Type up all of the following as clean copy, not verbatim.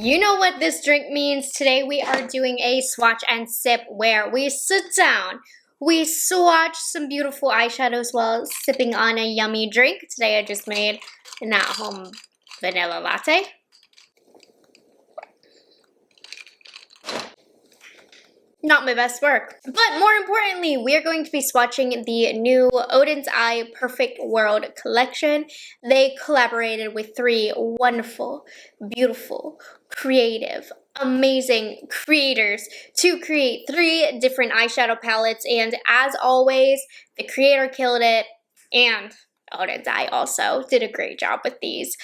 You know what this drink means. Today we are doing a swatch and sip where we sit down, we swatch some beautiful eyeshadows while sipping on a yummy drink. Today I just made an at-home vanilla latte. Not my best work. But more importantly, we are going to be swatching the new ODENS Eye Perfect World collection. They collaborated with three wonderful, beautiful, creative, amazing creators to create three different eyeshadow palettes. And as always, the creator killed it, and ODENS Eye also did a great job with these.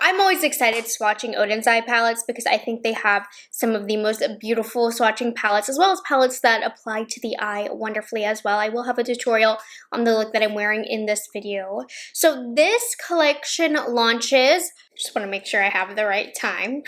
I'm always excited swatching ODENS Eye palettes because I think they have some of the most beautiful swatching palettes, as well as palettes that apply to the eye wonderfully as well. I will have a tutorial on the look that I'm wearing in this video. So this collection launches, just want to make sure I have the right time.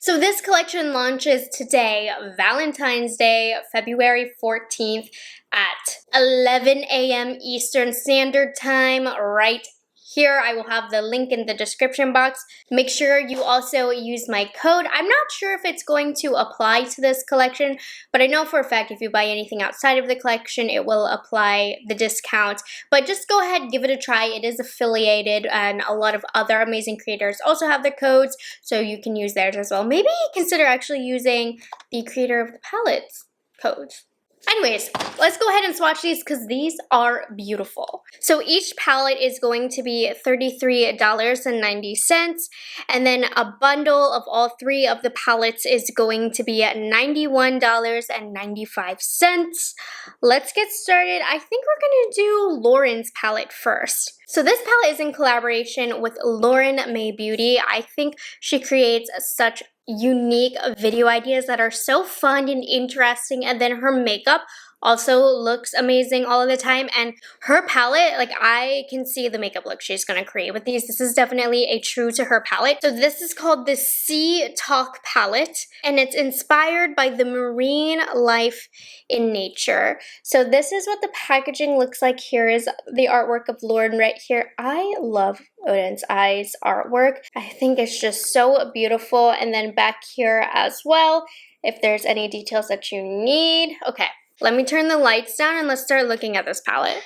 So this collection launches today, Valentine's Day, February 14th at 11 a.m. Eastern Standard Time, right here. I will have the link in the description box. Make sure you also use my code. I'm not sure if it's going to apply to this collection, but I know for a fact if you buy anything outside of the collection, it will apply the discount. But just go ahead, give it a try. It is affiliated, and a lot of other amazing creators also have their codes, so you can use theirs as well. Maybe consider actually using the creator of the palettes codes. Anyways, let's go ahead and swatch these because these are beautiful. So each palette is going to be $33.90, and then a bundle of all three of the palettes is going to be at $91.95. Let's get started. I think we're going to do Lauren's palette first. So this palette is in collaboration with Lauren May Beauty. I think she creates such unique video ideas that are so fun and interesting, and then her makeup also looks amazing all of the time. And her palette, like, I can see the makeup look she's gonna create with these. This is definitely a true to her palette. So this is called the Sea Talk palette, and it's inspired by the marine life in nature. So this is what the packaging looks like. Here is the artwork of Lauren right here. I love ODENS Eye's artwork. I think it's just so beautiful. And then back here as well, if there's any details that you need. Okay, let me turn the lights down and let's start looking at this palette.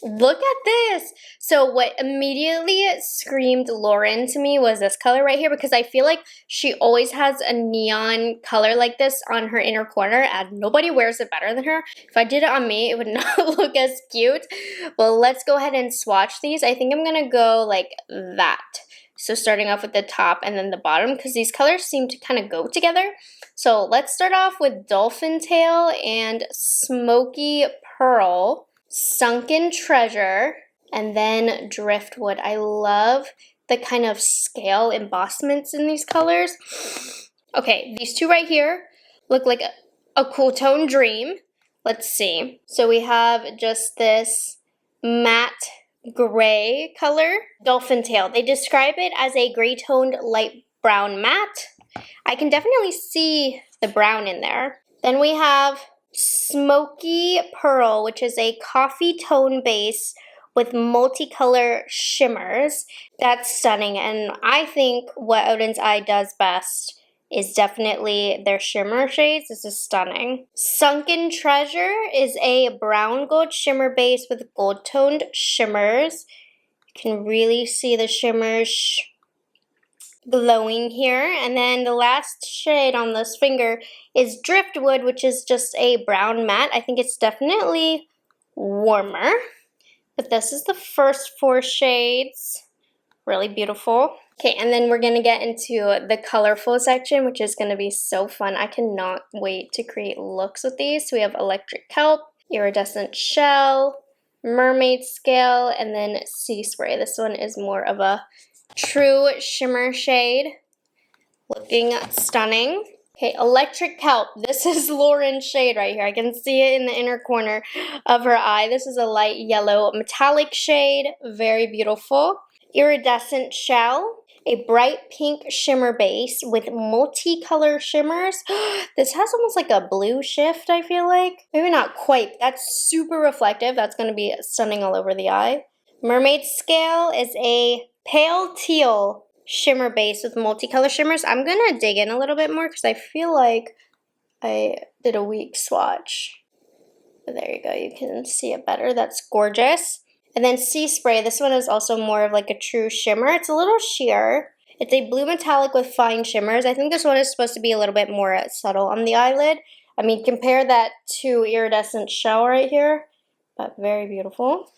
Look at this. So what immediately screamed Lauren to me was this color right here, because I feel like she always has a neon color like this on her inner corner, and nobody wears it better than her. If I did it on me, it would not look as cute. Well, let's go ahead and swatch these. I think I'm gonna go like that. So starting off with the top and then the bottom, because these colors seem to kind of go together. So let's start off with Dolphin Tail and Smoky Pearl, Sunken Treasure, and then Driftwood. I love the kind of scale embossments in these colors. Okay, these two right here look like a cool tone Dream. Let's see. So we have just this matte gray color, Dolphin Tail. They describe it as a gray toned light brown matte. I can definitely see the brown in there. Then we have Smoky Pearl, which is a coffee tone base with multicolor shimmers. That's stunning, and I think what ODENS Eye does best is definitely their shimmer shades. This is stunning. Sunken Treasure is a brown gold shimmer base with gold toned shimmers. You can really see the shimmers glowing here. And then the last shade on this finger is Driftwood, which is just a brown matte. I think it's definitely warmer, but this is the first four shades. Really beautiful. Okay, and then we're gonna get into the colorful section, which is gonna be so fun. I cannot wait to create looks with these. So we have Electric Kelp, Iridescent Shell, Mermaid Scale, and then Sea Spray. This one is more of a true shimmer shade. Looking stunning. Okay, Electric Kelp. This is Lauren's shade right here. I can see it in the inner corner of her eye. This is a light yellow metallic shade. Very beautiful. Iridescent Shell, a bright pink shimmer base with multicolor shimmers. This has almost like a blue shift, I feel like. Maybe not quite. That's super reflective. That's going to be stunning all over the eye. Mermaid Scale is a pale teal shimmer base with multicolor shimmers. I'm gonna dig in a little bit more because I feel like I did a weak swatch. But there you go, you can see it better. That's gorgeous. And then Sea Spray, this one is also more of like a true shimmer. It's a little sheer. It's a blue metallic with fine shimmers. I think this one is supposed to be a little bit more subtle on the eyelid. I mean, compare that to Iridescent Shell right here, but very beautiful.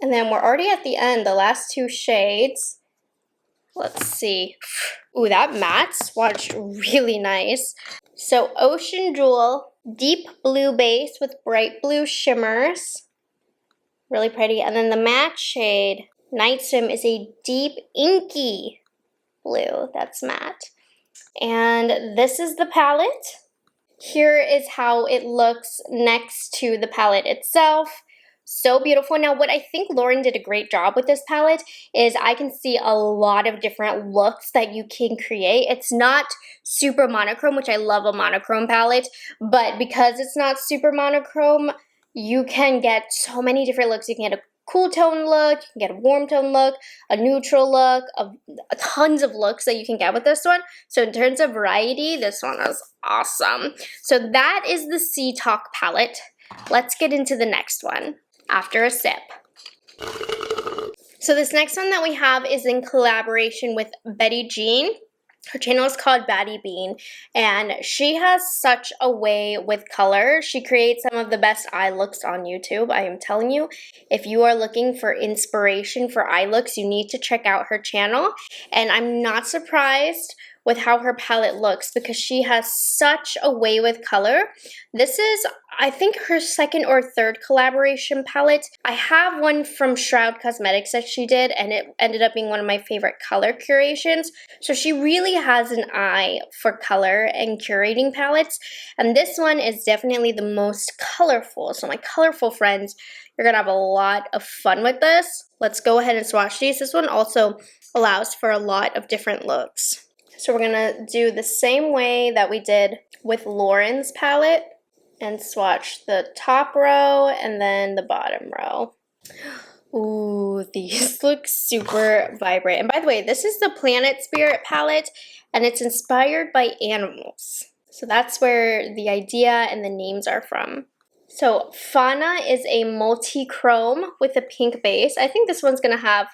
And then we're already at the end, the last two shades. Let's see. Ooh, that matte swatched really nice. So Ocean Jewel, deep blue base with bright blue shimmers. Really pretty. And then the matte shade, Night Swim, is a deep inky blue. That's matte. And this is the palette. Here is how it looks next to the palette itself. So beautiful. Now, what I think Lauren did a great job with this palette is I can see a lot of different looks that you can create. It's not super monochrome, which I love a monochrome palette, but because it's not super monochrome, you can get so many different looks. You can get a cool tone look, you can get a warm tone look, a neutral look, tons of looks that you can get with this one. So in terms of variety, this one is awesome. So that is the Sea Talk palette. Let's get into the next one after a sip. So this next one that we have is in collaboration with Betty Jean. Her channel is called Batty Bean, and she has such a way with color. She creates some of the best eye looks on YouTube. I am telling you, if you are looking for inspiration for eye looks, you need to check out her channel. And I'm not surprised with how her palette looks because she has such a way with color. This is, I think, her second or third collaboration palette. I have one from Shroud Cosmetics that she did, and it ended up being one of my favorite color curations. So she really has an eye for color and curating palettes. And this one is definitely the most colorful. So my colorful friends, you're gonna have a lot of fun with this. Let's go ahead and swatch these. This one also allows for a lot of different looks. So we're gonna do the same way that we did with Lauren's palette and swatch the top row and then the bottom row. Ooh, these look super vibrant. And by the way, this is the Planet Spirit palette and it's inspired by animals. So that's where the idea and the names are from. So Fauna is a multi-chrome with a pink base. I think this one's gonna have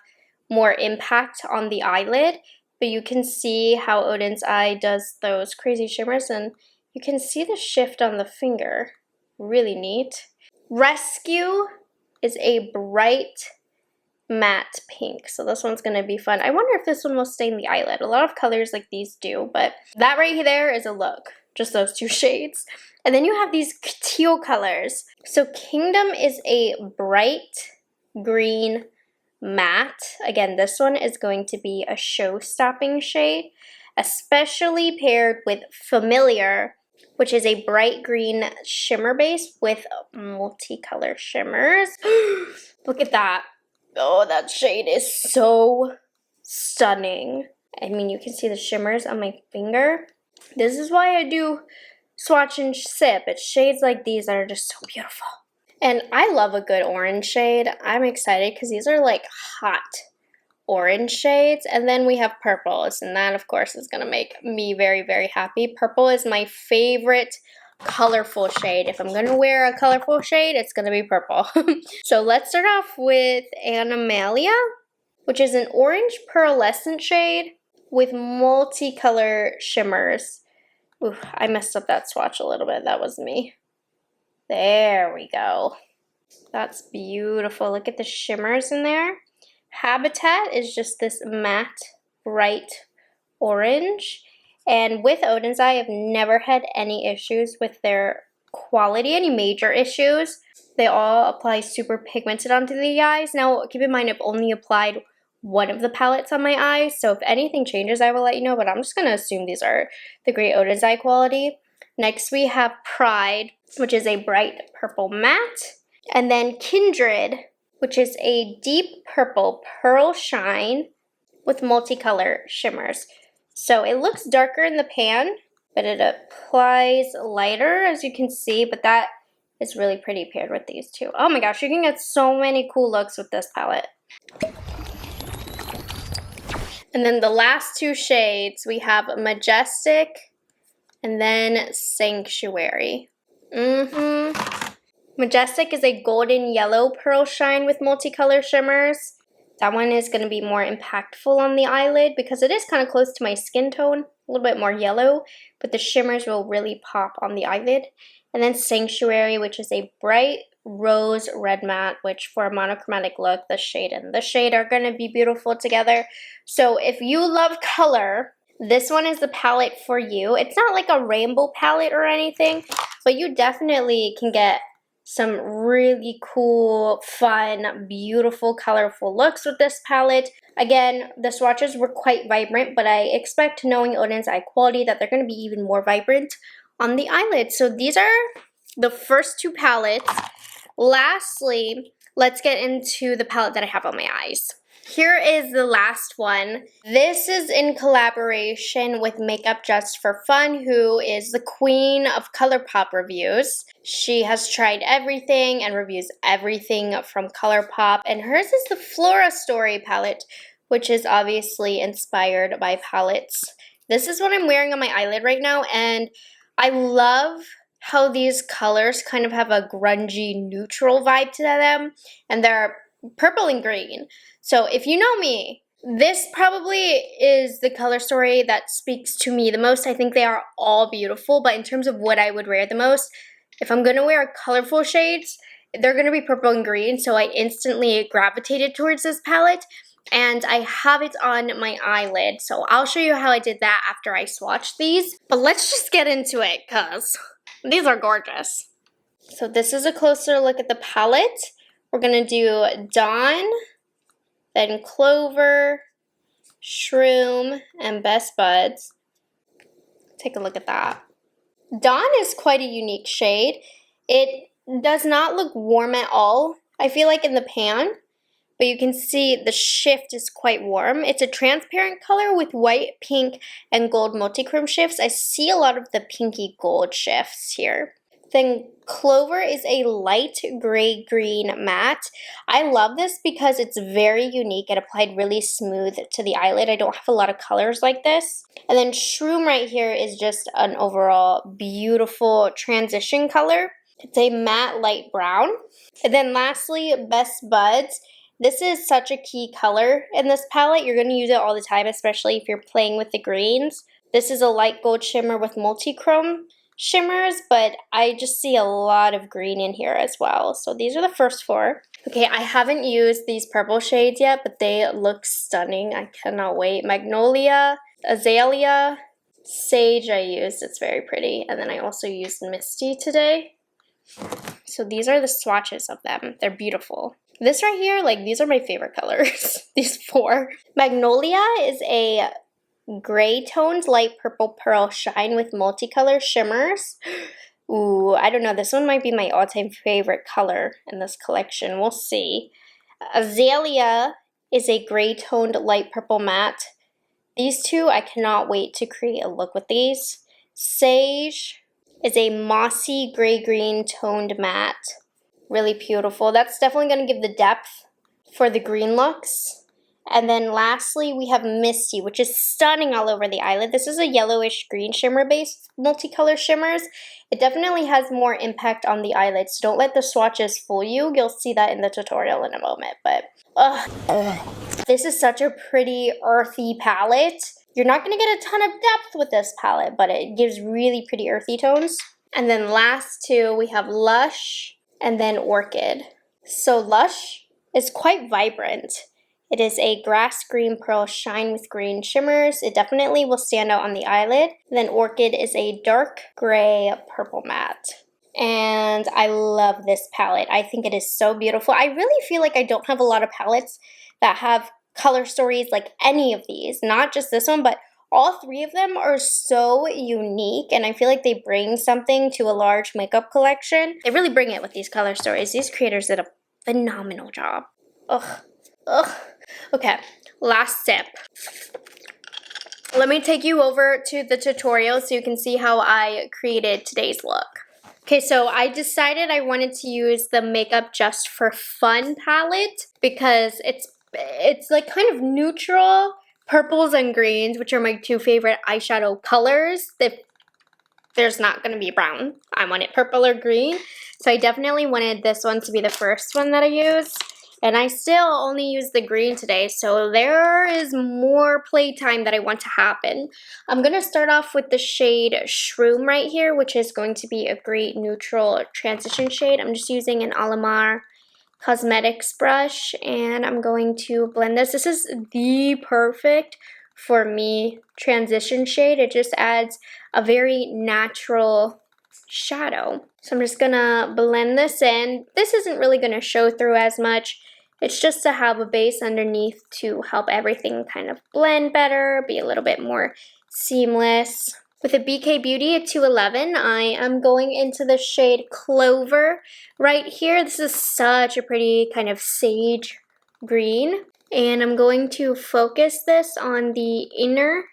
more impact on the eyelid. But you can see how Odens Eye does those crazy shimmers, and you can see the shift on the finger. Really neat. Rescue is a bright matte pink, so this one's gonna be fun. I wonder if this one will stain the eyelid. A lot of colors like these do, but that right there is a look. Just those two shades. And then you have these teal colors. So Kingdom is a bright green matte. Again, this one is going to be a show-stopping shade, especially paired with Familiar, which is a bright green shimmer base with multicolor shimmers. Look at that. Oh, that shade is so stunning. I mean, you can see the shimmers on my finger. This is why I do swatch and sip. It's shades like these that are just so beautiful. And I love a good orange shade. I'm excited because these are like hot orange shades. And then we have purples, and that of course is gonna make me very, very happy. Purple is my favorite colorful shade. If I'm gonna wear a colorful shade, it's gonna be purple. So let's start off with Animalia, which is an orange pearlescent shade with multicolor shimmers. Ooh, I messed up that swatch a little bit. That was me. There we go. That's beautiful. Look at the shimmers in there. Habitat is just this matte, bright orange. And with Odens Eye, I've never had any issues with their quality, any major issues. They all apply super pigmented onto the eyes. Now, keep in mind, I've only applied one of the palettes on my eyes, so if anything changes, I will let you know, but I'm just going to assume these are the great Odens Eye quality. Next, we have Pride, which is a bright purple matte. And then Kindred, which is a deep purple pearl shine with multicolor shimmers. So it looks darker in the pan, but it applies lighter, as you can see, but that is really pretty paired with these two. Oh my gosh, you can get so many cool looks with this palette. And then the last two shades, we have Majestic and then Sanctuary. Majestic is a golden yellow pearl shine with multicolor shimmers. That one is going to be more impactful on the eyelid because it is kind of close to my skin tone, a little bit more yellow, but the shimmers will really pop on the eyelid. And then Sanctuary, which is a bright rose red matte, which for a monochromatic look, the shade and the shade are going to be beautiful together. So if you love color, this one is the palette for you. It's not like a rainbow palette or anything, but you definitely can get some really cool, fun, beautiful, colorful looks with this palette. Again, the swatches were quite vibrant, but I expect, knowing ODENS eye quality, that they're going to be even more vibrant on the eyelid. So these are the first two palettes. Lastly, let's get into the palette that I have on my eyes. Here is the last one. This is in collaboration with Makeup Just for Fun, who is the queen of ColourPop reviews. She has tried everything and reviews everything from ColourPop, and hers is the Flora Story palette, which is obviously inspired by palettes. This is what I'm wearing on my eyelid right now, and I love how these colors kind of have a grungy neutral vibe to them, and they're purple and green. So if you know me, this probably is the color story that speaks to me the most. I think they are all beautiful, but in terms of what I would wear the most, if I'm going to wear colorful shades, they're going to be purple and green. So I instantly gravitated towards this palette, and I have it on my eyelid. So I'll show you how I did that after I swatched these. But let's just get into it, because these are gorgeous. So this is a closer look at the palette. We're going to do Dawn, then Clover, Shroom, and Best Buds. Take a look at that. Dawn is quite a unique shade. It does not look warm at all, I feel like, in the pan, but you can see the shift is quite warm. It's a transparent color with white, pink, and gold multichrome shifts. I see a lot of the pinky gold shifts here. Then Clover is a light gray-green matte. I love this because it's very unique. It applied really smooth to the eyelid. I don't have a lot of colors like this. And then Shroom right here is just an overall beautiful transition color. It's a matte light brown. And then lastly, Best Buds. This is such a key color in this palette. You're going to use it all the time, especially if you're playing with the greens. This is a light gold shimmer with multichrome shimmers, but I just see a lot of green in here as well. So these are the first four. Okay, I haven't used these purple shades yet, but they look stunning. I cannot wait. Magnolia, Azalea, Sage I used. It's very pretty. And then I also used Misty today. So these are the swatches of them. They're beautiful. This right here, like, these are my favorite colors. These four. Magnolia is a gray toned light purple pearl shine with multicolor shimmers. Ooh, I don't know. This one might be my all-time favorite color in this collection. We'll see. Azalea is a gray toned light purple matte. These two, I cannot wait to create a look with these. Sage is a mossy gray-green toned matte. Really beautiful. That's definitely going to give the depth for the green looks. And then lastly, we have Misty, which is stunning all over the eyelid. This is a yellowish green shimmer based multicolor shimmers. It definitely has more impact on the eyelid, so don't let the swatches fool you. You'll see that in the tutorial in a moment. But this is such a pretty earthy palette. You're not going to get a ton of depth with this palette, but it gives really pretty earthy tones. And then last two, we have Lush and then Orchid. So Lush is quite vibrant. It is a grass green pearl shine with green shimmers. It definitely will stand out on the eyelid. And then Orchid is a dark gray purple matte. And I love this palette. I think it is so beautiful. I really feel like I don't have a lot of palettes that have color stories like any of these. Not just this one, but all three of them are so unique, and I feel like they bring something to a large makeup collection. They really bring it with these color stories. These creators did a phenomenal job. Okay, last sip. Let me take you over to the tutorial so you can see how I created today's look. Okay, so I decided I wanted to use the Makeup Just for Fun palette because it's like kind of neutral, purples and greens, which are my two favorite eyeshadow colors. If there's not going to be brown, I want it purple or green. So I definitely wanted this one to be the first one that I used. And I still only use the green today, so there is more playtime that I want to happen. I'm going to start off with the shade Shroom right here, which is going to be a great neutral transition shade. I'm just using an Alamar Cosmetics brush, and I'm going to blend this. This is the perfect, for me, transition shade. It just adds a very natural shadow. So I'm just gonna blend this in. This isn't really gonna show through as much. It's just to have a base underneath to help everything kind of blend better, be a little bit more seamless. With a BK Beauty at 211, I am going into the shade Clover right here. This is such a pretty kind of sage green. And I'm going to focus this on the inner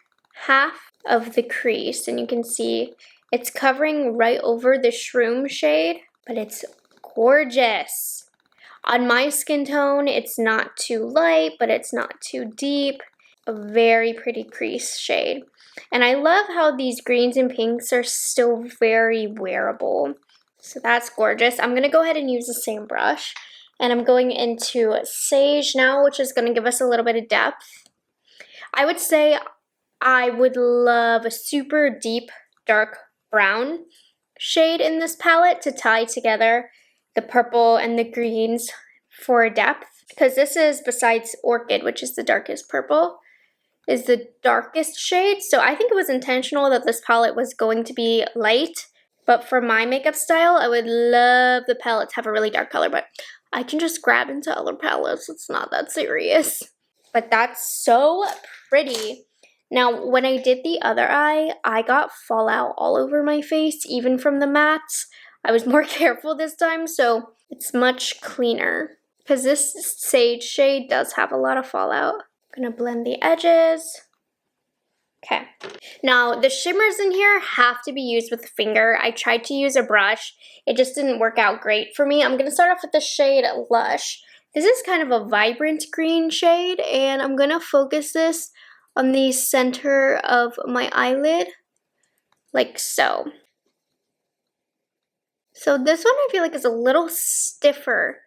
half of the crease. And you can see it's covering right over the Shroom shade, but it's gorgeous. On my skin tone, it's not too light, but it's not too deep. A very pretty crease shade. And I love how these greens and pinks are still very wearable. So that's gorgeous. I'm going to go ahead and use the same brush. And I'm going into Sage now, which is going to give us a little bit of depth. I would say I would love a super deep, dark brown shade in this palette to tie together the purple and the greens for depth. Because this is, besides Orchid, which is the darkest purple, is the darkest shade. So I think it was intentional that this palette was going to be light. But for my makeup style, I would love the palette to have a really dark color. But I can just grab into other palettes. It's not that serious. But that's so pretty. Now, when I did the other eye, I got fallout all over my face, even from the mattes. I was more careful this time, so it's much cleaner. Because this Sage shade does have a lot of fallout. I'm going to blend the edges. Okay. Now, the shimmers in here have to be used with a finger. I tried to use a brush. It just didn't work out great for me. I'm going to start off with the shade Lush. This is kind of a vibrant green shade, and I'm going to focus this on the center of my eyelid, like so. So this one I feel like is a little stiffer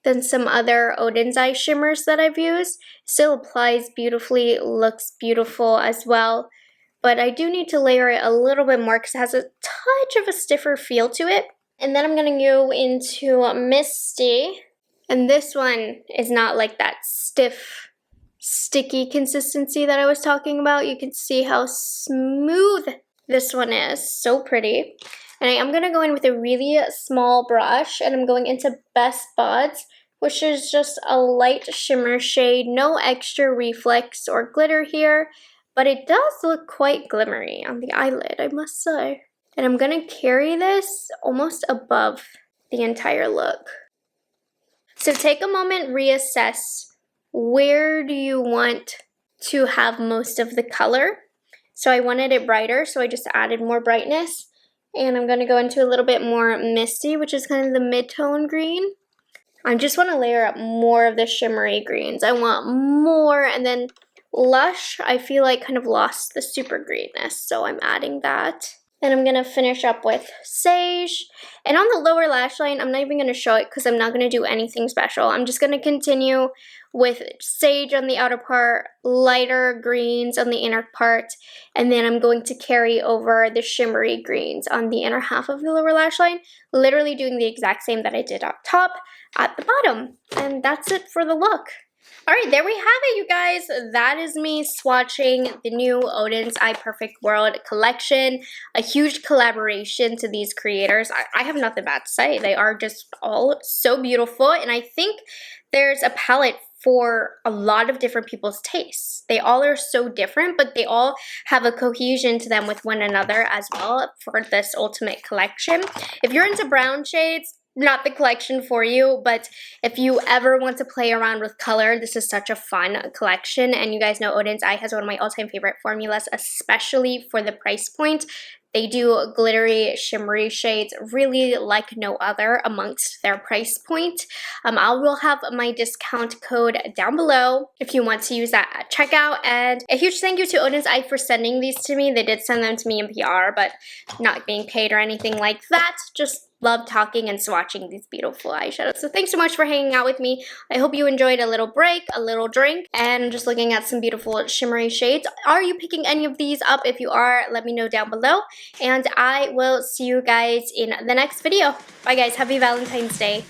than some other ODENS eye shimmers that I've used. Still applies beautifully, looks beautiful as well. But I do need to layer it a little bit more because it has a touch of a stiffer feel to it. And then I'm going to go into Misty. And this one is not like that stiff, sticky consistency that I was talking about. You can see how smooth this one is. So pretty. And I am going to go in with a really small brush, and I'm going into Best Buds, which is just a light shimmer shade. No extra reflex or glitter here, but it does look quite glimmery on the eyelid, I must say. And I'm going to carry this almost above the entire look. So take a moment, reassess. Where do you want to have most of the color? So I wanted it brighter, so I just added more brightness. And I'm going to go into a little bit more Misty, which is kind of the mid-tone green. I just want to layer up more of the shimmery greens. I want more, and then Lush, I feel like kind of lost the super greenness, so I'm adding that. And I'm going to finish up with Sage. And on the lower lash line, I'm not even going to show it because I'm not going to do anything special. I'm just going to continue with Sage on the outer part, lighter greens on the inner part, and then I'm going to carry over the shimmery greens on the inner half of the lower lash line, literally doing the exact same that I did up top at the bottom. And that's it for the look. All right, there we have it, you guys. That is me swatching the new ODENS Eye Perfect World collection. A huge collaboration to these creators. I have nothing bad to say. They are just all so beautiful, and I think there's a palette for a lot of different people's tastes. They all are so different, but they all have a cohesion to them with one another as well for this ultimate collection. If you're into brown shades, not the collection for you, but if you ever want to play around with color, this is such a fun collection. And you guys know ODENS Eye has one of my all-time favorite formulas, especially for the price point. They do glittery, shimmery shades really like no other amongst their price point. I will have my discount code down below if you want to use that at checkout. And a huge thank you to ODENS for sending these to me. They did send them to me in PR, but not being paid or anything like that. Just love talking and swatching these beautiful eyeshadows. So thanks so much for hanging out with me. I hope you enjoyed a little break, a little drink, and just looking at some beautiful shimmery shades. Are you picking any of these up? If you are, let me know down below. And I will see you guys in the next video. Bye guys, happy Valentine's Day.